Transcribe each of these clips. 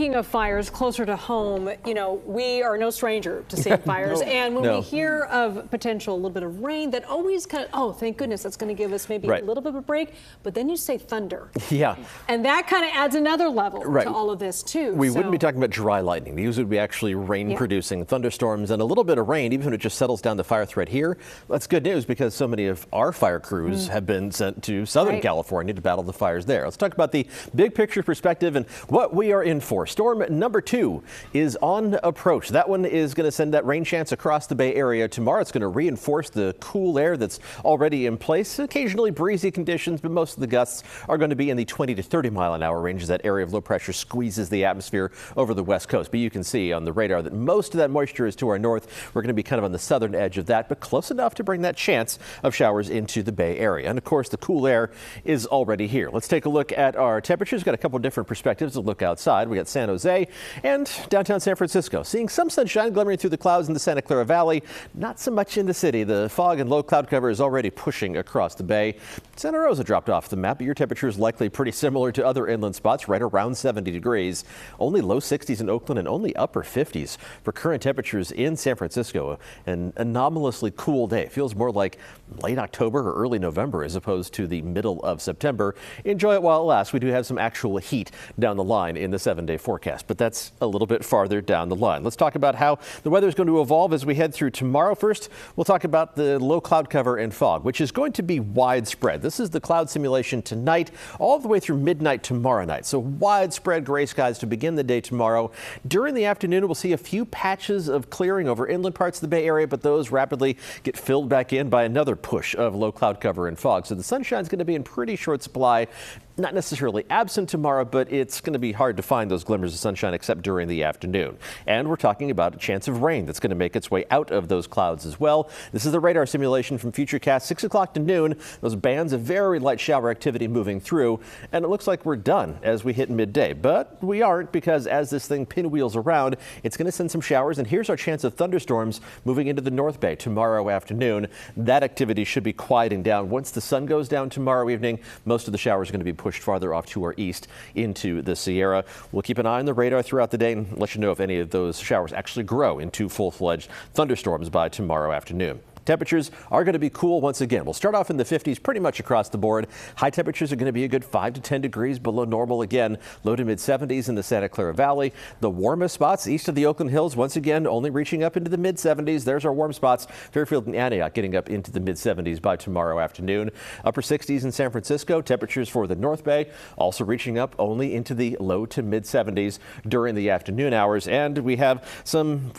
speaking of fires closer to home, you know, we are no stranger to seeing fires. And when we hear of potential, a little bit of rain, that always kind of, oh, thank goodness, that's going to give us maybe a little bit of a break. But then you say thunder. Yeah. And that kind of adds another level to all of this, too. We wouldn't be talking about dry lightning. These would be actually rain-producing thunderstorms and a little bit of rain, even if it just settles down the fire threat here. That's good news because so many of our fire crews have been sent to Southern California to battle the fires there. Let's talk about the big picture perspective and what we are in for. Storm number 2 is on approach. That one is going to send that rain chance across the Bay Area tomorrow. It's going to reinforce the cool air that's already in place. Occasionally breezy conditions, but most of the gusts are going to be in the 20 to 30 mile an hour range as that area of low pressure squeezes the atmosphere over the west coast. But you can see on the radar that most of that moisture is to our north. We're going to be kind of on the southern edge of that, but close enough to bring that chance of showers into the Bay Area. And of course, the cool air is already here. Let's take a look at our temperatures. Got a couple of different perspectives to look outside. We got San Jose and downtown San Francisco. Seeing some sunshine glimmering through the clouds in the Santa Clara Valley. Not so much in the city. The fog and low cloud cover is already pushing across the bay. Santa Rosa dropped off the map, but your temperature is likely pretty similar to other inland spots, right around 70 degrees. Only low 60s in Oakland and only upper 50s for current temperatures in San Francisco. An anomalously cool day. It feels more like late October or early November as opposed to the middle of September. Enjoy it while it lasts. We do have some actual heat down the line in the 7-day forecast, but that's a little bit farther down the line. Let's talk about how the weather is going to evolve as we head through tomorrow. First, we'll talk about the low cloud cover and fog, which is going to be widespread. This is the cloud simulation tonight, all the way through midnight tomorrow night. So widespread gray skies to begin the day tomorrow. During the afternoon, we'll see a few patches of clearing over inland parts of the Bay Area, but those rapidly get filled back in by another push of low cloud cover and fog. So the sunshine is going to be in pretty short supply. Not necessarily absent tomorrow, but it's going to be hard to find those glimmers of sunshine except during the afternoon. And we're talking about a chance of rain that's going to make its way out of those clouds as well. This is the radar simulation from Futurecast, 6 o'clock to noon. Those bands of very light shower activity moving through, and it looks like we're done as we hit midday. But we aren't, because as this thing pinwheels around, it's going to send some showers, and here's our chance of thunderstorms moving into the North Bay tomorrow afternoon. That activity should be quieting down. Once the sun goes down tomorrow evening, most of the showers are going to be pushed farther off to our east into the Sierra. We'll keep an eye on the radar throughout the day and let you know if any of those showers actually grow into full-fledged thunderstorms by tomorrow afternoon. Temperatures are going to be cool once again. We'll start off in the 50s pretty much across the board. High temperatures are going to be a good 5 to 10 degrees below normal again. Low to mid 70s in the Santa Clara Valley. The warmest spots east of the Oakland Hills, once again, only reaching up into the mid 70s. There's our warm spots. Fairfield and Antioch getting up into the mid 70s by tomorrow afternoon. Upper 60s in San Francisco. Temperatures for the North Bay also reaching up only into the low to mid 70s during the afternoon hours. And we have some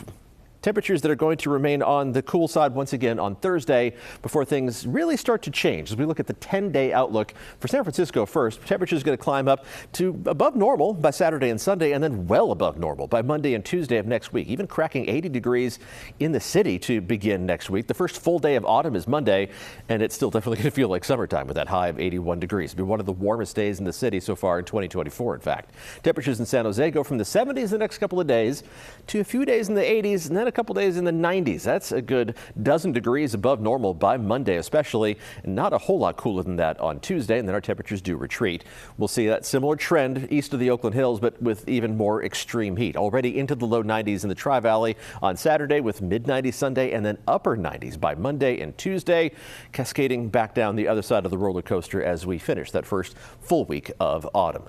temperatures that are going to remain on the cool side once again on Thursday before things really start to change. As we look at the 10-day outlook for San Francisco first, temperatures going to climb up to above normal by Saturday and Sunday, and then well above normal by Monday and Tuesday of next week, even cracking 80 degrees in the city to begin next week. The first full day of autumn is Monday, and it's still definitely going to feel like summertime with that high of 81 degrees. It'll be one of the warmest days in the city so far in 2024, in fact. Temperatures in San Jose go from the 70s the next couple of days to a few days in the 80s, and then a couple days in the 90s. That's a good dozen degrees above normal by Monday especially, and not a whole lot cooler than that on Tuesday, and then our temperatures do retreat. We'll see that similar trend east of the Oakland Hills, but with even more extreme heat. Already into the low 90s in the Tri-Valley on Saturday, with mid-90s Sunday, and then upper 90s by Monday and Tuesday, cascading back down the other side of the roller coaster as we finish that first full week of autumn.